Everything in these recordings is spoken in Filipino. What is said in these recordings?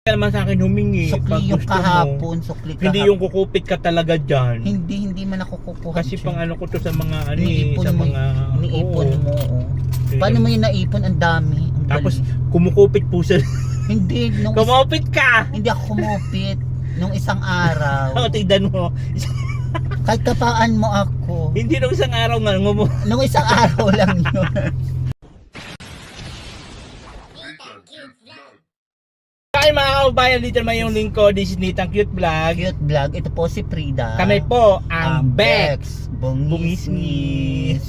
naman sa akin humingi. Sukli yung kahapon, sukli kahapon. Hindi yung kukupit ka talaga dyan. Hindi man ako kukuha. Kasi pang ano ko to sa mga ano Iniipon sa mo, mga iniipon mo. Oh. Paano mo yung naipon? Ang dami. Ang Tapos galing. kumukupit po sa Hindi. kumupit ka! Hindi ako kumupit. Nung isang araw. O, tignan mo. Kahit kapaan mo ako. Hindi nung isang araw nga Nung isang araw lang yun. Hi mga kaubayan, dito naman yung link ko. This is Nitang Cute Vlog. Cute vlog. Ito po si Frida. Kami po ang Bex Bungisnis.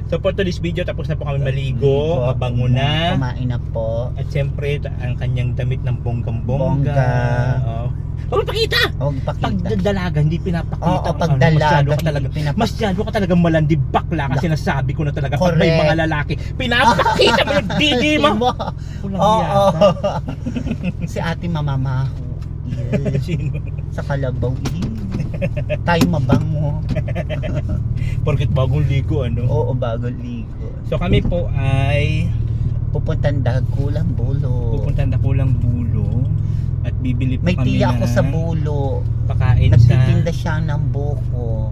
So for today's video, tapos na po kami maligo, mabango na. Kumain na po. At siyempre, ang kanyang damit ng bonggang-bongga. Bongga. Huwag pakita! Huwag ipakita. Pagdalaga, hindi pinapakita. Oo, pagdalaga, Masyado ka talaga malandi bakla kasi nasabi ko na talaga pag may mga lalaki, pinapakita mo yung didi mo. Oo. Si ate mamamaho. Yes. Sino? Sa kalabaw. Tayo mabango. Porket bagong ligo, ano? Oo, bagong ligo. So kami po ay Pupuntan Kulang Bulo. pupunta na Kulang Bulo at bibili po May kami tiya ako ng sa Bulo. pakain Nagtitinda siya ng buko.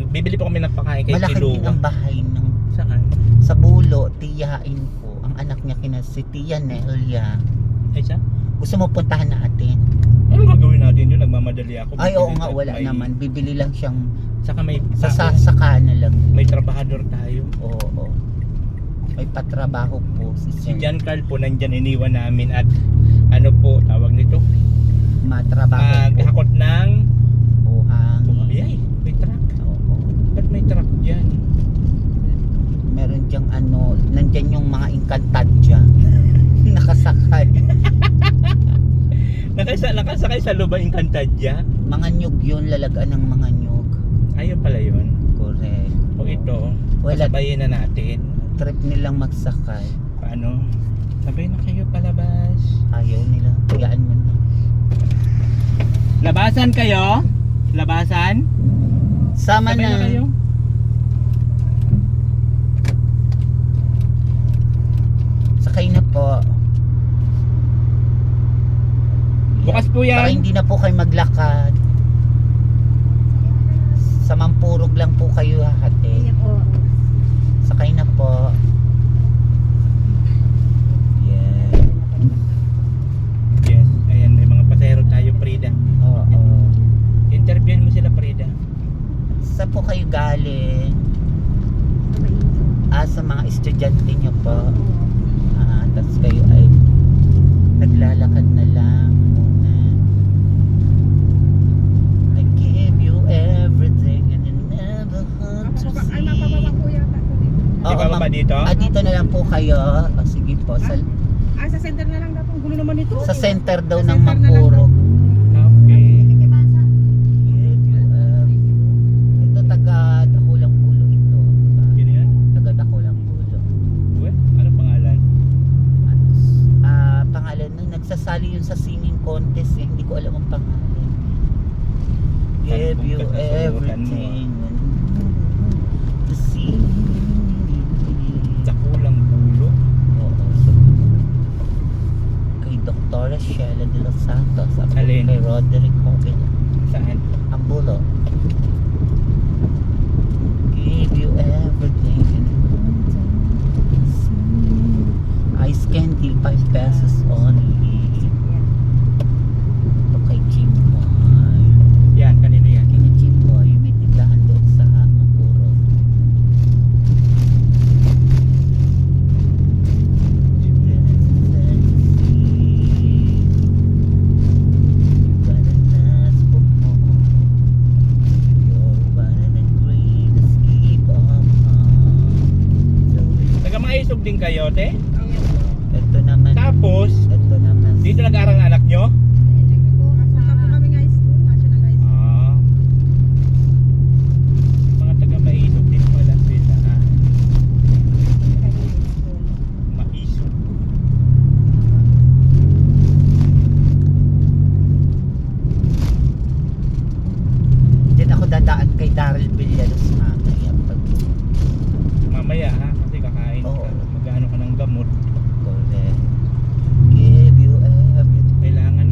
Bibili po kami ng pakain kay Malaki din Kiluwa. ang bahay ng Saan? sa Bulo, tiyain ko. Ang anak niya si Tia Nelia. Ay siya? Gusto mo puntahan natin? Ano gagawin natin doon? Nagmamadali ako. Ay, oo Bibili nga, tayo. wala May- naman. Bibili lang siyang Saka may tao. sasaka na lang. May trabahador tayo. Oo. May patrabaho po si Si Sir. Jan Carl po nandyan, iniwan namin at ano po tawag nito? Matrabaho po. Maghakot ng Buhangin. Ay, may truck. Oo. Ba't may truck dyan? Meron diyang nandyan yung mga inkantadya. Nakasakay. Nakasakay sa loob ang Encantadja. Mga nyug yun, lalagaan ng mga nyug. Ayun pala yun. Correct. O ito, Wala. sabayin na natin. Trip nilang magsakay. Paano? Sabay na kayo palabas. Ayaw nila. Tuyaan mo na. Labasan kayo? Labasan? Sama Sabay na na. kayo? Sakay na po. Bukas po Para yan. hindi na po kayo maglakad. Sa Mampurog lang po kayo hahati. Sakay na po. Yeah. Yes, ayan may mga pasahero tayo, Frida. Oo. Interviewin mo sila, Frida. Saan po kayo galing? Sa mga estudyante nyo po. Tapos kayo ay naglalakad na lang muna. I give you everything and you never hurt to see. Ay, mapababa po yata ito dito. Di ba ba dito? Dito na lang po kayo. Sige po. Sa Sa center na lang daw. Ang gulo naman ito. sa center daw Sa ng center na lang Mampurog. Okay. Ito taga Dakulang Pulo ito. Yun yan? Taga Dakulang Pulo. Uwe, ano pangalan? Pangalan nun, nagsasali yun sa singing contest eh. Hindi ko alam ang pangalan. Give you Kung kasasurutan mo, everything to see. Dakulang Bulo. Oo. So, kay Dr. Sheila de los Santos. Ako Alin? kay Roderick Hogan. Saan? Ang Bulo. Give you everything. Ice candy, 5 pesos only. Ito kay Jimboy. Yan, kanino yan? Kaya Jimboy, may tindahan doon sa Mapuro. Taga mga isog din kayo, te? Ito naman. Tapos, Ito naman. dito nag-aaral ang anak nyo? Punta po kami high school. National high school. Ah. Mga taga maisog din pala sila. Maisog. Diyan ako dadaan kay Daryl Villalos mamaya pag Mamaya ha, kasi kakain Oo. ka. Mag-ano ka ng gamot. correct. Give you everything. Kailangan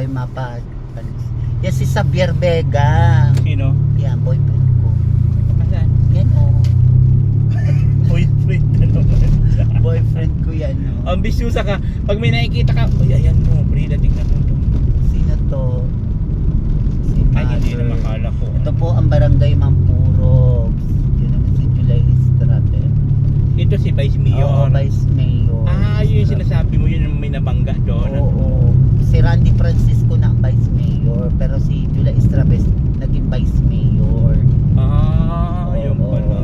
barangay mapa. Yan si Xavier Vega. Sino? Yan, boyfriend ko. Kasan? Yan o. Boyfriend na naman. Boyfriend ko yan o. Ambisyosa ka. Pag may nakikita ka, uy, ayan mo, Frida, tingnan mo to. Sino to? Si Ay, hindi Mother. na makala ko. Ito po ang barangay Mampurog. Yun naman si July Estrada. Ito si Vice Mayor. Oo, Vice Mayor. Ah, yun yung sinasabi mo, yun yung may nabangga doon. Oo. Si Randy Francisco na ang Vice Mayor. Pero si July Estrada naging Vice Mayor. Ah, yun Oo. pala.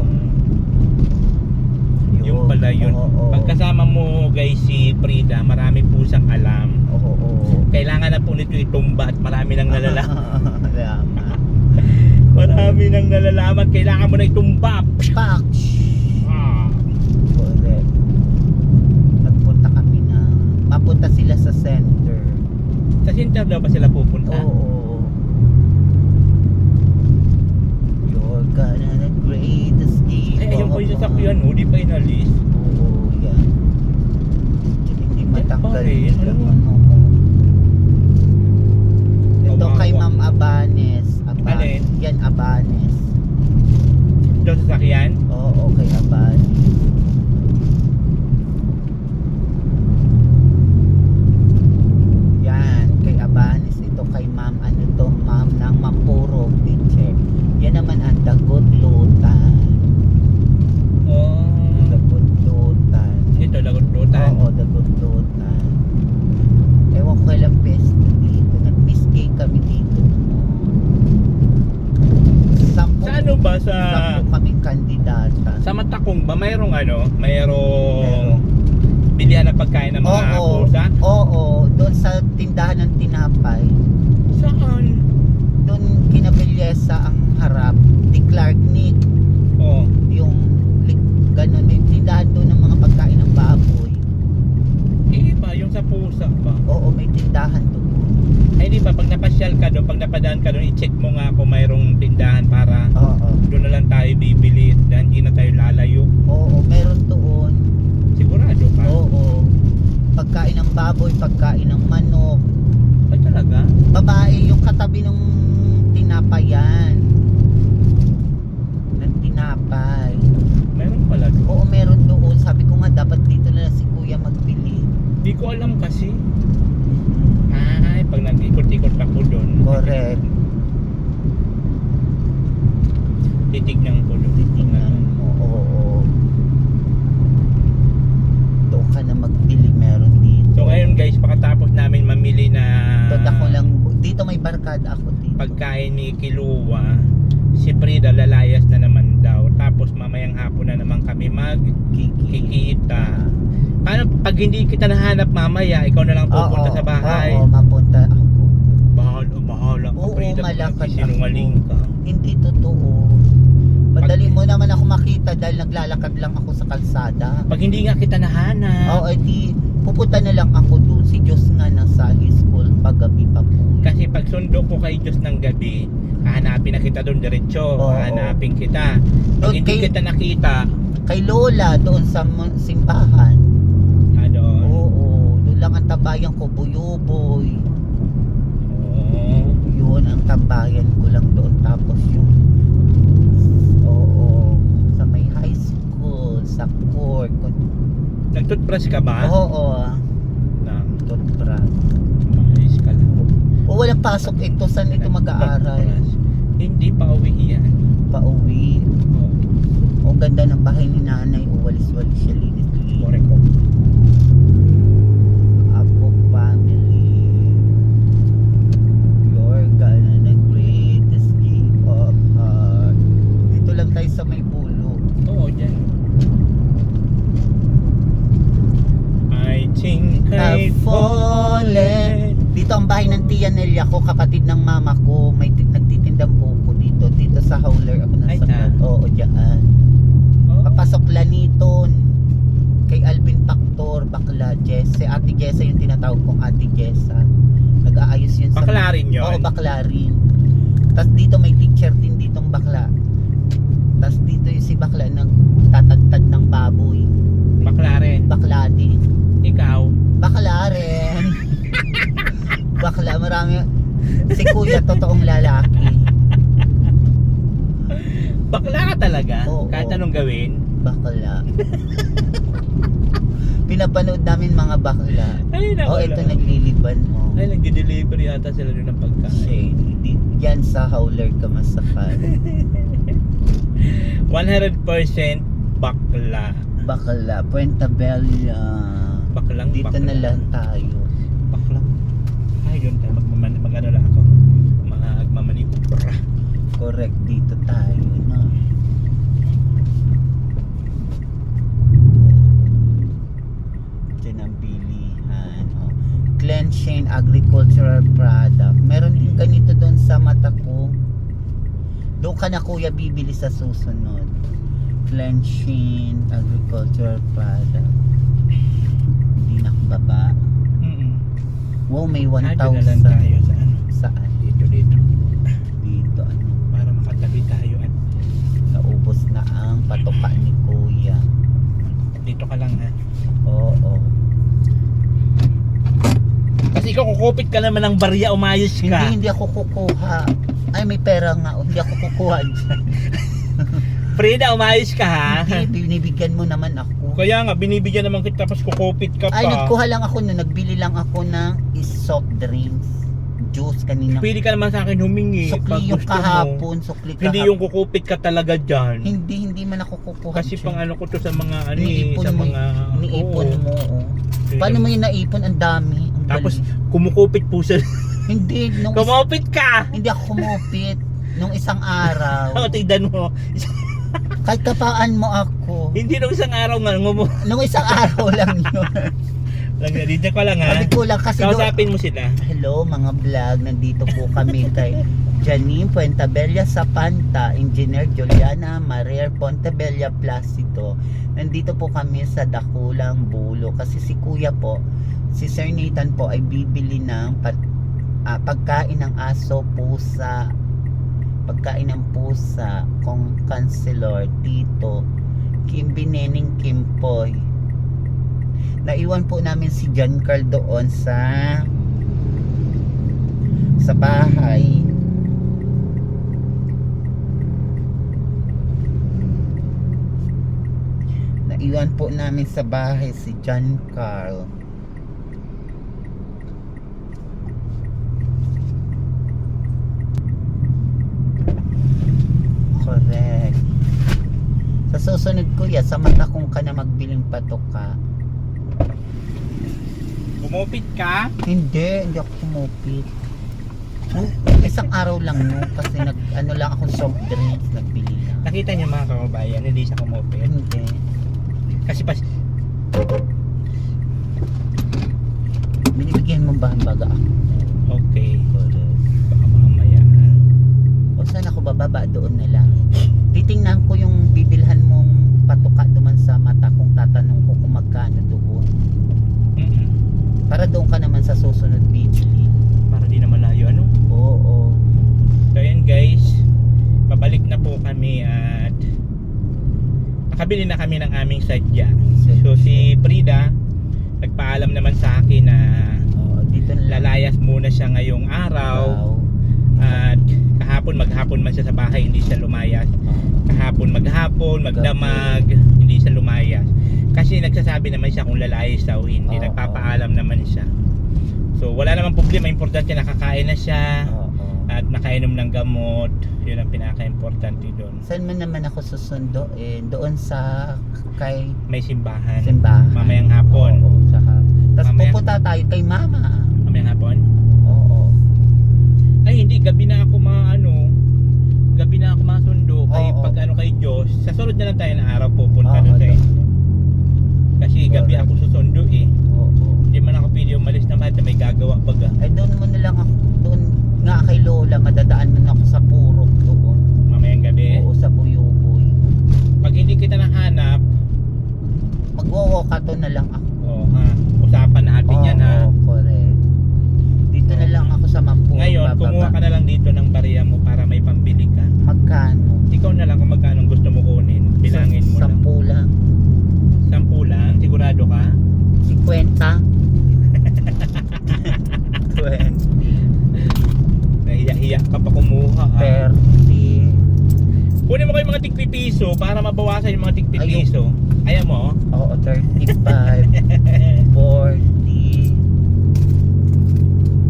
Yung pala yun. Oo. Pagkasama mo guys si Frida, marami po siyang alam. Oo. Kailangan na po nito itumba at marami nang nalalaman. Tama. Marami nang nalalaman. Kailangan mo na itumba. Pak! Ah. Correct. Nagpunta kami na. Mapunta sila sa center. Sa center daw ba sila pupunta? Oo. You're gonna the greatest gift. Ay, ayun po yung sasakyan mo, di pa inalis. Oo, yan. Hindi matanggal. pa rin, yung ano? ano mo. Ito Kawawa. kay Ma'am Abanes. Alin? Yan, Abanes. Doon sa sasakyan? Oo, kay Abanes. Yan, kay Abanes. Ito kay Ma'am, ano to, Ma'am ng Mampurog teacher. Yan naman ang Dagutlutan. Oh. Dagutlutan. Ito, lagot-lutan. Oo, Dagutlutan. Ewan ko kailang pesto dito. Nag-miss cake kami dito. Sampu, Sa ano ba? Sa kaming kandidata. sa Matakong ba mayroong ano? Mayroong bilihan ng pagkain ng mga pusa? Oo, doon sa tindahan ng tinapay. Saan? Doon kinabilyesa ang harap. Di Clark Nick. Oh. Yung ganun, may tindahan doon ng mga pagkain ng baboy. Iba, yung sa pusa ba? Oo, may tindahan doon. Ay di ba, pag napasyal ka doon, pag napadaan ka doon, i-check mo nga kung mayroong tindahan para Oo. doon na lang tayo bibili dahil hindi na tayo lalayo. Oo, meron doon. Sigurado ka? Oo. Pagkain ng baboy, pagkain ng manok. Ay talaga? Babae, yung katabi ng tinapayan. Ng tinapay. Meron pala doon. Oo, meron doon. Sabi ko nga, dapat dito na lang si kuya magbili. Di ko alam kasi. Ay, pag nag-ikot-ikot ako doon. Correct. Titignan ko doon. Titingnan mo. Oo. Doon ka na magbili, meron dito. So ngayon guys, pagkatapos namin mamili na Doon ako lang, dito may barkada ako dito. pagkain ni Kiluwa, si Frida lalayas na naman daw. Tapos mamayang hapon na naman kami magkikita. Paano pag hindi kita nahanap mamaya, ikaw na lang pupunta sa bahay? Oo, mapunta ako. Bahala ka, Oo, Frida, malakad sinungaling ako. ka. Hindi totoo. Madali mo naman ako makita dahil naglalakad lang ako sa kalsada. Pag hindi nga kita nahanap, Oo, di pupunta na lang ako doon. Si Diyos nga nasa high school paggabi pa po. kasi pag sundo ko kay Diyos ng gabi, hahanapin na kita doon diretso, Oo. hahanapin kita. Pag Doon hindi kay- kita nakita, Kay Lola doon sa simbahan. ano, Oo, doon lang ang tabayan ko, Buyuboy. oo. Yun ang tabayan ko lang doon. Tapos yung sa may high school, sa court. Nagtutbrush ka ba? Oo, Na, toothbrush. mais ka lang. O walang pasok ito, saan ito mag-aaral? Toothbrush. Hindi pa uwi yan. Pauwi. Oo. O ganda ng bahay ni nanay. O walis-walis siya, linis-linis. Correct ko. Apo family. You're gonna the greatest gift of heart. Dito lang tayo sa may pulo. Oo, dyan. I think I I've fallen. Dito ang bahay ng tiya Nelia ko, kapatid ng mama ko. May nagtitindang buko dito. Dito sa hauler ako Ay, nasa. Oo, dyan. Oh. Papasok Laniton. Kay Alvin Pactor, bakla Jesse. Ate Jessa yung tinatawag kong Ate Jessa. Nag-aayos yun sa... Bakla rin yun? Oo, bakla rin. Tapos dito may teacher din ditong bakla. Tapos dito yung si bakla nagtatagtad ng baboy. Bakla rin. Bakla din. Ikaw? Bakla rin. Bakla, marami. Si kuya, totoong lalaki. Bakla ka talaga? Oo. Kahit anong gawin? Bakla. Pinapanood namin mga bakla. Ay, Oh, nawala. ito nagliliban mo. Ay, nagde-deliver yata sila doon ng pagkain. Shady. Yan sa howler ka masakal. 100% bakla. Bakla, Puente Bella. Baklang Dito bakla. na lang tayo. Baklang. Ay, doon tayo. Mag-ano lang ako. Mga agmamanipura. Correct, dito tayo, no? Diyan ang bilihan. Oh. Cleanshin Agricultural Product. Meron din ganito doon sa mata ko. Doon ka na kuya bibili sa susunod. Cleanshin Agricultural Product. Hindi nakababa. Wow, may 1,000. Ay, doon na lang tayo sa ano. Saan? Dito. Dito, ano? Para makatabi tayo at Naubos na ang patuka ni kuya. dito ka lang ha. Oo. Kasi ikaw kukupit ka naman ng barya, umayos ka. Hindi ako kukuha. Ay, may pera nga. Hindi ako kukuha dyan. Frida, umayos ka ha. Hindi, binibigyan mo naman ako. Kaya nga, binibigyan naman kita tapos kukupit ka pa. Ay, nagkuha lang ako nun. Nagbili lang ako ng soft drinks. Juice kanina. Pili ka naman sa akin humingi. pag Sukli yung gusto mo. kahapon. Sukli kahapon. Hindi yung kukupit ka talaga dyan. Hindi man ako kukuha Kasi dyan. pang ano ko to sa mga ano Iniipon sa mo, mga iniipon oo. mo. Oh. Paano mo yung naipon? Ang dami. Ang Tapos galing. kumukupit po sa Hindi. kumupit ka. Hindi ako kumupit. Nung isang araw. Ako tignan mo. Kahit kapaan mo ako. Hindi nung isang araw nga Nung isang araw lang yun. dito ko lang ha. Sabi ko lang kasi Kausapin mo sila. hello mga vlog, nandito po kami kay Janine Puentabella Sapanta, Engineer Juliana Marer Pontebella Placido. Nandito po kami sa Dakulang Bulo kasi si kuya po, si Sir Nathan po ay bibili ng pagkain ng aso, pusa, pagkain ng pusa kung Councilor Tito Kim Bineneng Kimpoy. Naiwan po namin si John Carl doon sa bahay. Naiwan po namin sa bahay si John Carl. Correct. Sa susunod kuya, sa mata kong ka na magbiling patoka. Kumupit ka. Hindi ako kumupit. Isang araw lang yun kasi ano lang ako soft drinks, nagbili lang. Nakita niyo mga kababayan, hindi siya kumupit. Hindi. Kasi Binibigyan mo ba ang baga ako? okay. Correct. Baka mamaya. O saan ako bababa? Doon na lang. Titingnan ko yung bibilhan mong patuka duman sa mata kung tatanong ko kung magkano doon. Para doon ka naman sa susunod bibili. Para di na malayo ano. Oo. So yan guys, pabalik na po kami at nakabili na kami ng aming sadya. So si Frida nagpaalam naman sa akin na Oo, dito na lang. lalayas muna siya ngayong araw at maghapon man siya sa bahay, hindi siya lumayas. Maghapon, magdamag, hindi siya lumayas. Kasi nagsasabi naman siya kung lalayas daw hindi, nagpapaalam naman siya. So wala namang problema, importante nakakain na siya at nakainom ng gamot. Yun ang pinaka-importante doon. Saan man naman ako susundo? Doon sa kay May simbahan. simbahan. Mamayang hapon. Oo, saka. Tapos Mamaya- pupunta tayo kay mama. Mamayang hapon? Oo. Ay hindi, gabi na ako masundo kay Oo. pag ano kay Diyos. Sa sunod na lang tayo na araw pupunta Oo, doon tayo. doon. Kasi gabi Correct. ako susundo eh. Oo. Hindi man ako pwede umalis na may gagawa baga. Ay doon mo na lang ako. Doon nga kay Lola. Madadaan mo na ako sa Purok doon. Mamayang gabi. Oo, sa Buyuboy. Pag hindi kita nahanap, Magwawakato na lang ako. usapan natin yan ha. Oo, correct. Dito na lang ako sa Mampuro. Ngayon, kumuha ka na lang dito ng barya mo para may pambili ka. Magkano? Ikaw na lang kung magkano gusto mo kunin. Bilangin mo lang. 10 lang. 10 lang, sigurado ka? 50. 20. kumuha. 30. Kunin mo kayo mga tigpipiso para mabawasan yung mga tigpipiso. Ayaw mo? Oo, 35. 40.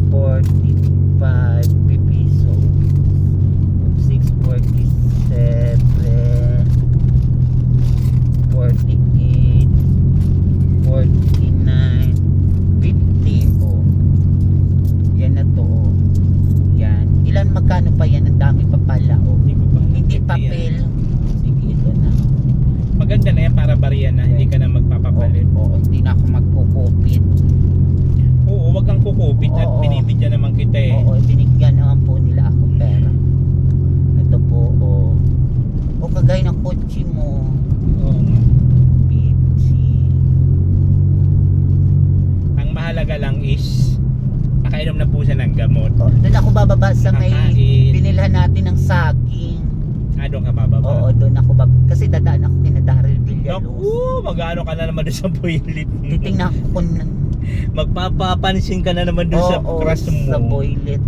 45 pipiso. 647. 48. 49. 50. Oh. Yan na to. Oh. Yan. Ilan magkano pa yan? Ang dami pa pala. Oh. Hindi ko pa. Hindi papel. Sige, ito na. Maganda na yan para bariya na. Hindi ka na magpapapalit. Oo, hindi na ako magkukupit. Oo, wag kang kukupit at Oo. binibidyan naman kita eh. Oo, binigyan naman po nila ako pera. Ito po, oh. O kagaya ng kotse mo. Oo nga. 50. Ang mahalaga lang is nakainom na po siya ng gamot. Oh, doon ako bababa sa may Nakakain. binilhan natin ng saging. Doon ka bababa. Oo, doon ako kasi dadaan ako kina Daryl Villalos. Naku, mag-ano ka na naman doon sa boylet mo. Titingnan ko kung Magpapapansin ka na naman doon sa crush mo. sa boylet.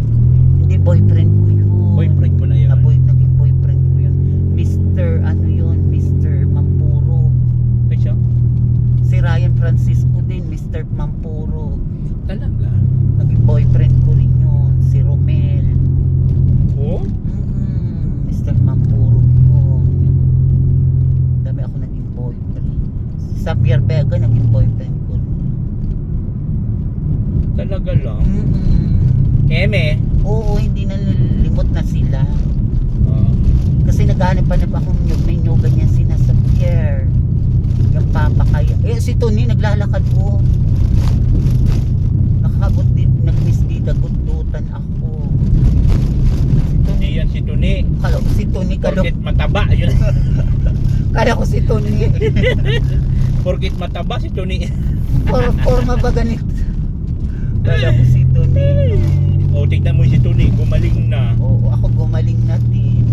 Hindi, boyfriend ko yun. Boyfriend mo na yun. Naging boyfriend ko yun. Mr. ano yun, Mr. Mampuro. Ay siya? Si Ryan Francisco din, Mr. Mampuro. Talaga? Naging boyfriend ko rin yun, si Romel. Oo? Mr. Mampuro yun. Dami ako naging boyfriend. Si Xavier Vega naging boyfriend ko. Talaga lang? Eme? Oo, hindi na limot na sila. Oo. Kasi naghanap pa na akong nyug ganyan sina Xavier. Yung papa kaya. Si Tony naglalakad po. Nakakabot din, nagmisdida, gututan ako. Hindi yan si Tuni. Kala ko si Tony, Porkit mataba, yun. kala ko si Tony. Porkit mataba si Tuni. Forma ba ganito? Kala ko si Tony. O, tignan mo si Tuni, gumaling na. Oo, ako gumaling na din.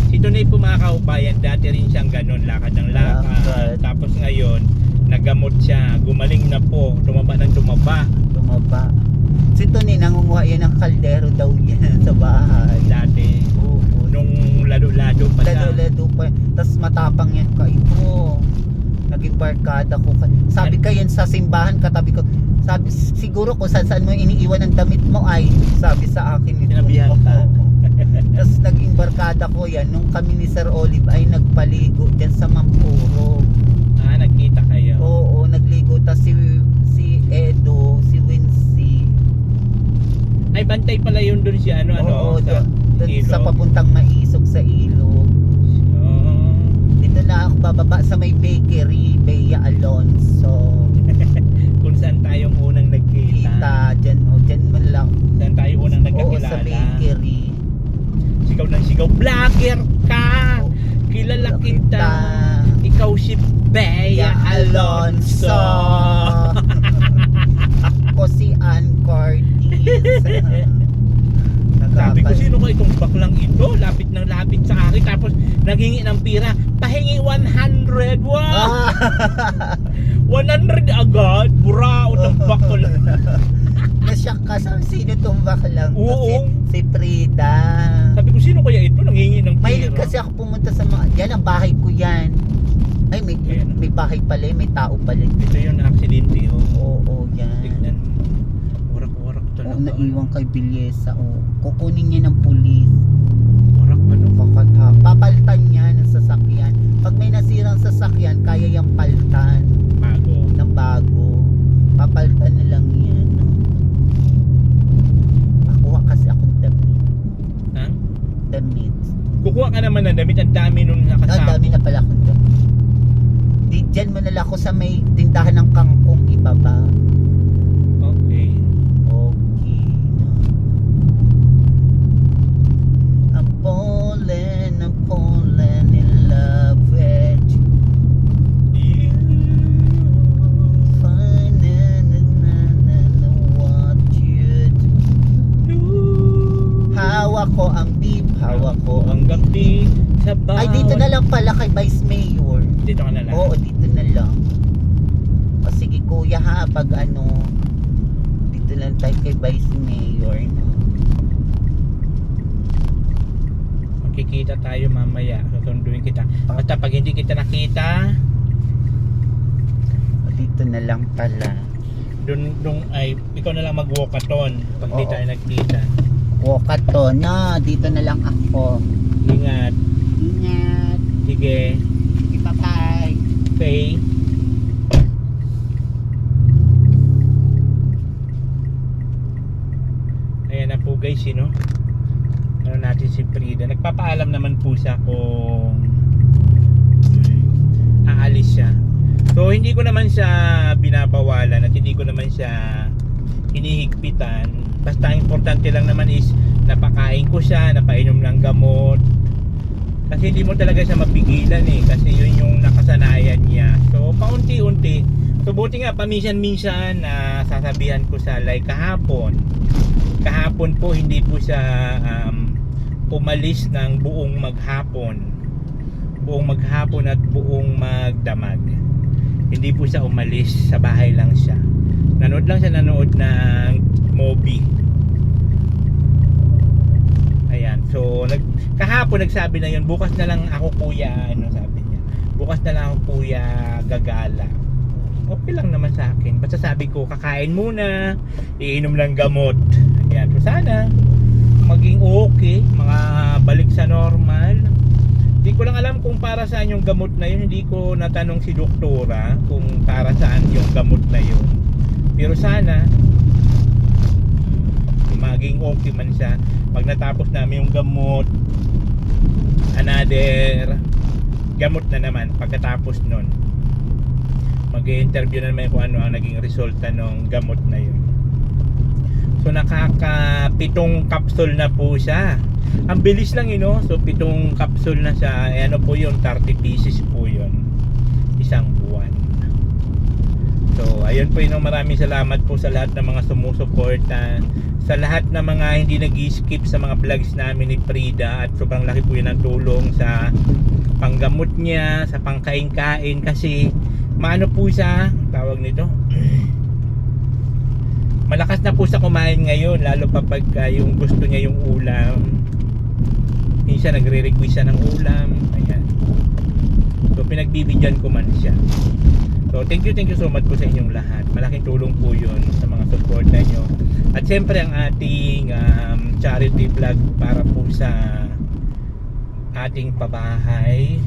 Si Tuni po mga kaubayan, dati rin siyang ganun, lakad ng lakad. Lakad. Tapos ngayon, nagamot siya, gumaling na po, tumaba ng tumaba. Tumaba. Si Tony nangunguha yan ng kaldero daw yan sa bahay. Dati, Oo. nung lado-lado pa siya. Lado pa. Tapos matapang yan ka ito. Naging barkada ko. Sabi ka yan sa simbahan, katabi ko. Sabi, siguro kung saan mo iniiwan ang damit mo ay, sabi sa akin ito. Sinabihan ka. Tapos naging barkada ko yan nung kami ni Sir Olive ay nagpaligo dyan sa Mampuro. Nagkita kayo. Oo, nagligo. Tapos si Edo, si Wincy. Ay, bantay pala yun dun si ano, Oo, sa doon ilog. sa papuntang Maisog sa ilog. Oo. Dito na ako bababa sa may bakery, Bea Alonso. Kung saan tayong unang nagkita. Kita, dyan mo lang. Saan tayo unang Oo, nagkakilala. sa bakery. Sigaw ng sigaw, vlogger ka! Oo, Kilala kita. kita! Ikaw si Bea Alonso! Ako si Ann Cortez. Sabi ko, sino ko itong baklang ito? Lapit ng lapit sa akin. Tapos, naghingi ng pira. Pahingi 100. Wow! 100 agad? Burao ng bakla. Nasyak ka sa sino tong baklang to? Oo. Si Frida. Sabi ko, sino kaya ito? Nanghingi ng pira. Mahilig kasi ako pumunta sa mga, yan ang bahay ko yan. Ay, may bahay pala, may tao pala. Ito yung aksidente. Oo, yan. Tignan mo. Warak-warak Oo, talaga. naiwan kay Bilyesa. Oo. Kukunin niya ng pulis. Warak ano? Papalitan niya ng sasakyan. Pag may nasirang sasakyan, kaya yung palitan Bago. ng bago. Papalitan na lang yan. No? Nakuha kasi akong damit. Ha? Damit. Kukuha ka naman ng damit. Ang dami nung Ang nakasama. dami na pala akong damit. Di, dyan mo nala ako sa may tindahan ng kangkong ibaba. Okay. Okay na. I'm falling in love with you. What you do. Hawak ko ang beef, hawak ko ang ang gabi sa bawat... Ay, dito na lang pala kay Vice Mayor. Dito ka na lang. Oo, dito na lang. O sige kuya ha, pag ano, dito lang tayo kay Vice Mayor. No? magkikita tayo mamaya. Susunduin kita. Basta pag hindi kita nakita, Dito na lang pala. dun ay ikaw na lang mag-walkathon pag di Oo. tayo nagkita. Wakato na, dito na lang ako. Ingat. Ingat. Sige. Bye-bye. Okay. Ayan na po guys, ano natin si Frida. Nagpapaalam naman po siya kung aalis siya. So hindi ko naman siya binabawalan at hindi ko naman siya hinihigpitan. Basta ang importante lang naman is napakain ko siya, napainom ng gamot. Kasi hindi mo talaga siya mapigilan kasi yun yung nakasanayan niya. So paunti-unti. So buti nga paminsan-minsan na sasabihan ko sa like kahapon po hindi po siya umalis ng buong maghapon at buong magdamag. Hindi po siya umalis, sa bahay lang siya. Nanood ng movie. Ayan, so kahapon nagsabi na yun, bukas na lang ako kuya, sabi niya. Bukas na lang ako kuya gagala. Okay lang naman sa akin. Basta sabi ko, kakain muna, iinom ng gamot. Ayan, so sana maging okay, balik sa normal. Hindi ko lang alam kung para saan yung gamot na yun. Hindi ko natanong si doktora kung para saan yung gamot na yun. Pero sana maging okay man siya. Pag natapos namin yung gamot, another gamot na naman pagkatapos nun. Mag-i-interview na naman kung ano ang naging resulta ng gamot na yun. So nakaka-7 capsule na po siya. Ang bilis lang so 7 capsule na siya. Ano po yun, 30 pieces po yun, isang buwan. So ayun po maraming salamat po sa lahat ng mga sumusuporta, sa lahat ng mga hindi nag-skip sa mga vlogs namin ni Frida. At sobrang laki po yun ng tulong sa panggamot niya, sa pangkain-kain. Kasi maano po siya, tawag nito, malakas na po siya kumain ngayon, lalo pa pagka yung gusto niya yung ulam. Minsan nagre-request siya ng ulam. Ayan. So pinagbibigyan ko man siya. So thank you so much po sa inyong lahat. Malaking tulong po yun sa mga suporta nyo. At siyempre ang ating charity vlog para po sa ating pabahay.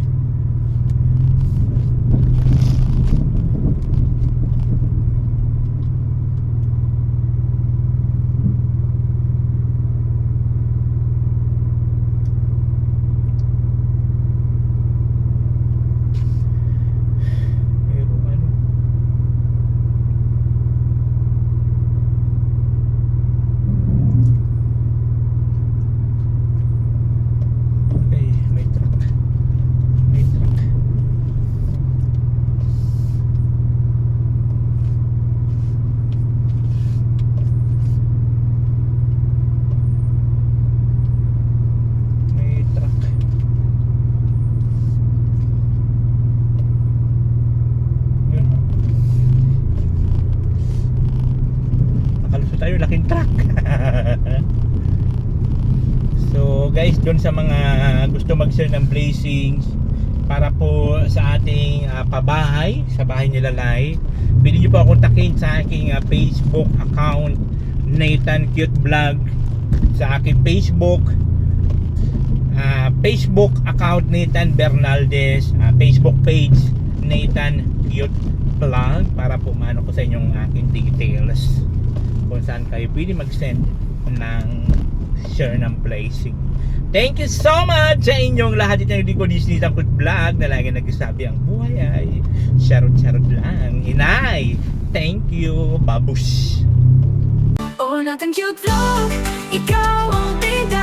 Tayo laking truck. So guys, doon sa mga gusto mag-share ng blessings para po sa ating pabahay, sa bahay nila Lai, pwede nyo po akong kontakin sa aking Facebook account, Nathan Cute Vlog. Sa aking Facebook account, Nathan Bernaldez. Facebook page, Nathan Cute Vlog, para po maano ko sa inyong aking details kung saan kayo pwede mag-send ng share ng blessing. Thank you so much sa inyong lahat. Ito yung ko Disney Takot Vlog na lagi nagsasabi ang buhay ay charot-charot lang. Inay, thank you, babush. Oh, Nathan Cute Vlog, ikaw ang bida.